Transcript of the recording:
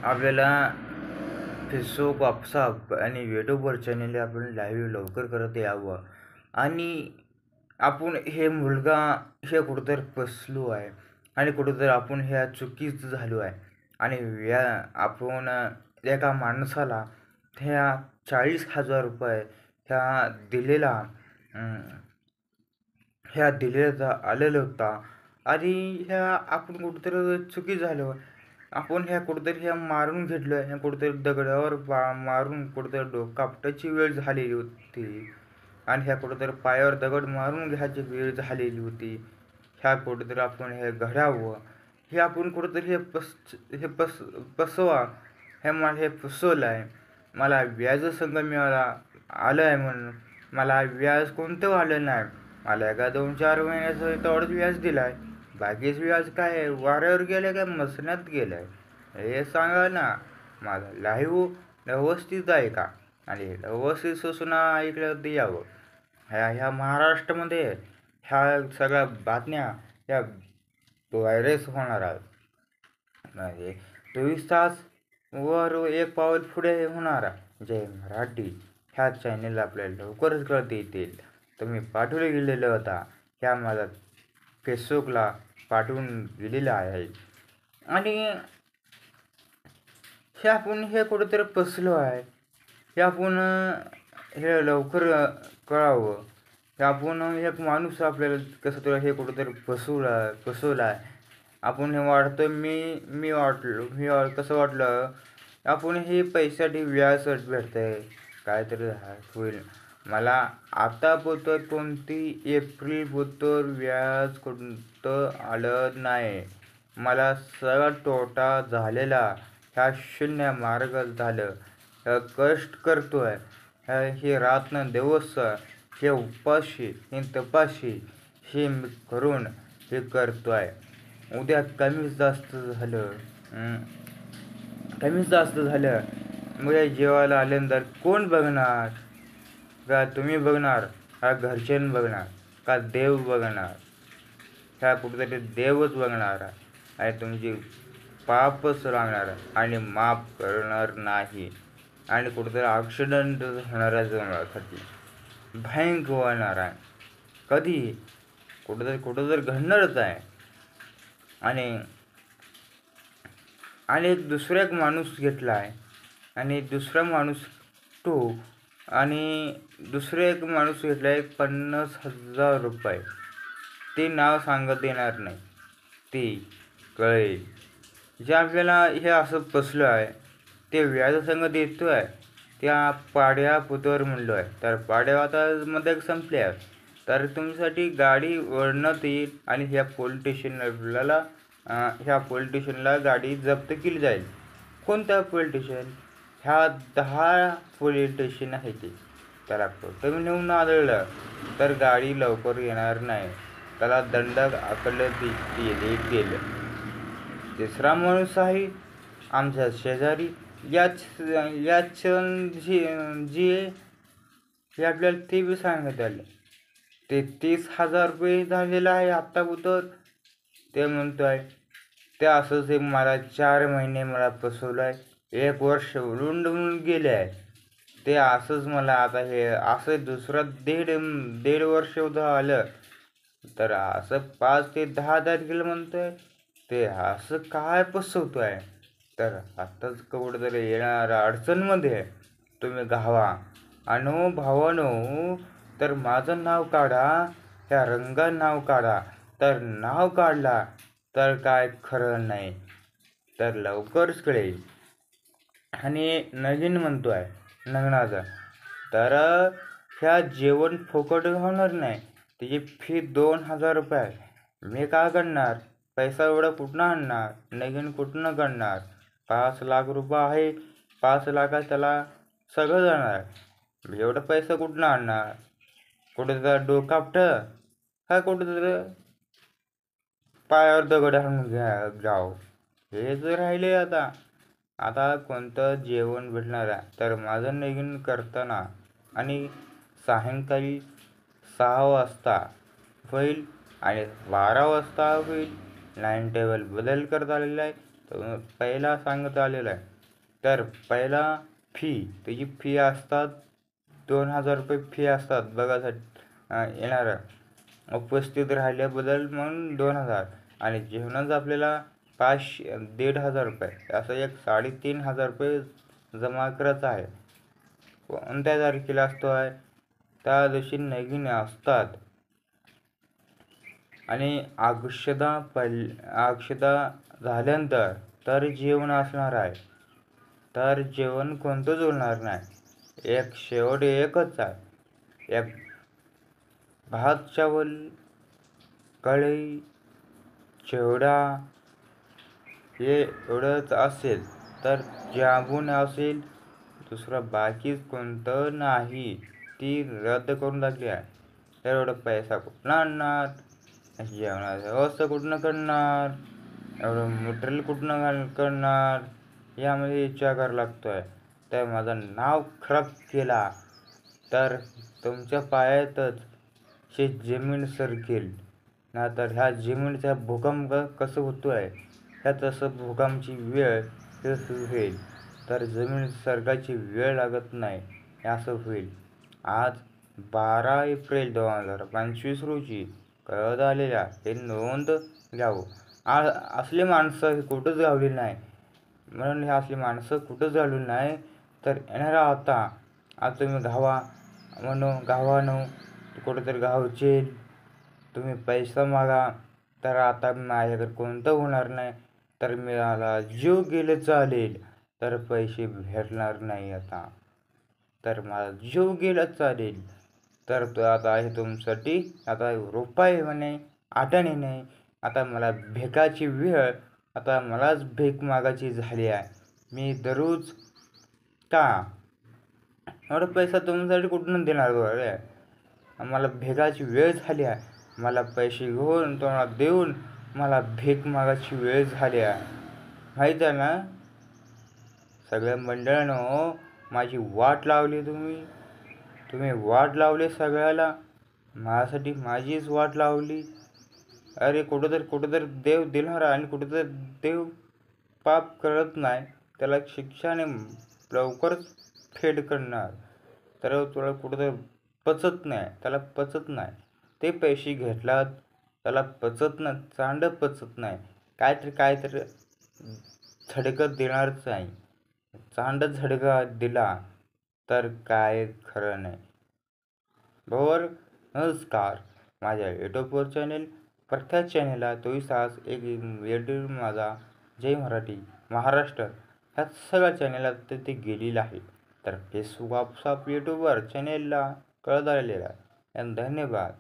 आपल्याला Facebook, WhatsApp आणि यूट्यूबवर चॅनेल आपण लाईव्ह लवकर करत यावं. आणि आपण हे मुलगा हे कुठंतरी फसलो आहे आणि कुठंतरी आपण ह्या चुकीचं झालो आहे. आणि आपण एका माणसाला ह्या 40,000 रुपये ह्या दिलेला अं, ह्या दिलेला आलेला होता. आणि ह्या आपण कुठंतरी चुकी झालो. आपण ह्या कुठंतरी ह्या मारून घेतलं, ह्या कुठंतरी दगडावर मारून कुठंतरी डोकं आपटायची वेळ झालेली होती. आणि ह्या कुठंतरी पायावर दगड मारून घ्यायची वेळ झालेली होती. ह्या कुठंतरी आपण हे घडावं, हे आपण कुठंतरी फसवा. हे फसवलं आहे. मला व्याज संघ आलं आहे म्हणून मला व्याज कोणतं आलं नाही. मला एका 2-4 महिन्याचं तेवढंच व्याज दिलं आहे. बाकीच व्याज काय आहे, वाऱ्यावर गेलं काय मसण्यात गेलं आहे हे सांगा ना. माझा लाईव्ह व्यवस्थित आहे का? आणि व्यवस्थित सूचना ऐकलं ते यावं. ह्या महाराष्ट्रामध्ये ह्या सगळ्या बातम्या ह्या व्हायरस होणार आहेत. म्हणजे 24 तास वर एक पाऊल पुढे होणार. जय मराठी ह्या चॅनेल आपल्याला लवकरच कळता येतील. तुम्ही पाठवले गेलेला होता ह्या माझा फेसबुकला पाठवून गेलेला आहे. आणि हे आपण हे कुठंतरी फसलो आहे. हे आपण हे लवकर कळावं. हे आपण एक माणूस आपल्याला कसं तरी हे कुठंतरी फसवला आहे. आपण हे वाटतं कसं वाटलं आपण हे पैशासाठी व्याज भेटतंय काहीतरी होईल. मला आता पोतर कोणती एप्रिल पोतर व्याज कोणतं आलं नाही. मला सगळा तोटा झालेला. ह्या शून्य मार्ग झालं. कष्ट करतोय हे रात्र दिवस हे उपाशी हे तपाशी हे मी करून हे करतोय. उद्या कमी जास्त झालं उद्या जेवायला आल्यानंतर कोण बघणार? का तुम्ही बघणार, का घरच्यानं बघणार, का देव बघणार? ह्या कुठेतरी देवच बघणार आणि तुमची पापच राहणार आणि माफ करणार नाही. आणि कुठेतरी ॲक्सिडेंट होणार आहे जनावरांसाठी भयंकर होणार आहे. कधी कुठंतरी घडणारच आहे. आणि एक दुसरा एक माणूस घेतला आहे आणि दुसरा माणूस तो आणि दुसरा एक माणूस घेतला आहे 50,000 रुपये. ते नाव सांगत येणार नाही, ते कळेल. जे आपल्याला हे असं फसलं आहे ते व्याजसंग देतो आहे. त्या पाड्या पुतवर म्हणलो आहे तर पाड्या आता मध्ये संपल्या तर तुमच्यासाठी गाडी वळण्यात येईल आणि ह्या पोलीस स्टेशनला गाडी जप्त केली जाईल. कोणत्या पोलीस स्टेशन? ह्या 10 पोलीस स्टेशन आहे ते. त्याला तुम्ही नेऊन आढळलं तर गाडी लवकर येणार नाही. त्याला दंड आकारलं गेलं. तिसरा माणूस आहे आमच्या शेजारी. याच जी हे आपल्याला ते बी सांगत आलं. ते 30,000 रुपये झालेलं आहे आत्ताबद्दल. ते म्हणतो आहे ते असंच मला 4 महिने मला फसवलं आहे. 1 वर्ष उलटून गेले आहे. ते असंच मला आता हे असं दुसरं दीड वर्ष आलं तर असं 5 ते 10 तारखेला म्हणतोय. ते असं काय फसवतोय तर आत्ताच कुठंतरी येणार अडचणमध्ये तुम्ही घावा. भावानो तर माझं नाव काढा, ह्या रंगात नाव काढा. तर नाव काढला तर काय खरं नाही तर लवकरच कळेल. आणि नवीन म्हणतोय लग्नाचं तर ह्या जेवण फुकट होणार नाही. त्याची फी 2,000 रुपये आहे. मी काय करणार? पैसा एवढा कुठनं आणणार? नवीन कुठनं करणार? 5 लाख रुपये आहे. 5 लाखात त्याला सगळं जाणार. एवढा पैसा कुठनं आणणार? कुठं डोकं आपटं का कुठं पायावर दगड आणून जाव हे जर राहिले. आता कोणतं जेवण भेटणार आहे तर माझं नवीन करताना आणि सायंकाळी 6 वाजता होईल आणि 12 वाजता होईल. लाईन टेबल बदल करता आलेला आहे. तर पहिला सांगत आलेला आहे तर पहिला फी, त्याची फी असतात 2,000 रुपये फी असतात बघासाठी येणारं उपस्थित राहिल्याबद्दल म्हणून 2,000, आणि जेवणाचं आपल्याला 1,500 असं एक 3,500 रुपये जमा करायचं आहे. कोणत्या तारखेला असतो आहे, त्या दिवशी नवीन असतात. आणि अक्षता झाल्यानंतर तर जेवण असणार आहे. तर जेवण कोणतंच होणार नाही, एक शेवट एकच आहे. एक भात चावल कढई चिवडा हे एवढंच असेल. तर जामून असेल, दुसरं बाकीच कोणतं नाही, ती रद्द करून टाकली आहे. तर एवढं पैसा कुठनं आणणार, जेवणाची व्यवस्था कुठनं करणार, एवढं मटेरियल कुठनं करणार, यामध्ये विचार करावा लागतो आहे. तर माझं नाव खराब केला तर तुमच्या पायातच हे जमीन सरकेल. नाहीतर ह्या जमिनीचा भूकंप कसं होतो आहे, ह्या तसं भूकंपाची वेळ कसं होईल. तर जमीन सरकायची वेळ लागत नाही, असं होईल. आज 12 एप्रिल 2025 रोजी कळत आलेल्या हे नोंद घ्यावं. असली माणसं हे कुठंच गावली नाही, म्हणून हे असली माणसं कुठंच गावली नाही. तर येणारा आता तुम्ही गावानं कुठंतरी गावचे तुम्ही पैसा मागा. तर आता माझ्याकडे कोणतं होणार नाही, तर मला जीव गेलं चालेल, तर पैसे भेटणार नाही आता. तर मला जीव गेला चालेल, तर तो आता आहे तुमच्यासाठी आता रुपये म्हणे आठाणे नाही. आता मला भिकाची वेळ, आता मलाच भीक मागायची झाली आहे. मी दररोज का एवढा पैसा तुमच्यासाठी कुठून देणार रे? मला भिकाची वेळ झाली आहे. मला पैसे घेऊन तुम्हाला देऊन मला भीक मागायची वेळ झाली आहे, माहीत आहे ना. सगळ्या मंडळानं माझी वाट लावली, तुम्ही वाट लावली सगळ्याला, माझ्यासाठी माझीच वाट लावली. अरे कुठंतरी देव देणार, आणि कुठंतरी देव पाप करत नाही, त्याला शिक्षाने लवकरच फेड करणार. तर तुला कुठंतरी त्याला पचत नाही. ते पैसे घेतलात त्याला पचत नाही, चांड पचत नाही. काहीतरी झडकत देणारच नाही. चांड झडका दिला तर काय खरं नाही. बरोबर. नमस्कार, माझ्या यूट्यूबवर चॅनेल प्रख्यात चॅनेलला 24 तास एक व्हिडिओ माझा जय मराठी महाराष्ट्र ह्या सगळ्या चॅनेलला ते गेलेलं आहे. तर फेसबुक यूट्यूबवर चॅनेलला कळत आलेला आहे. धन्यवाद.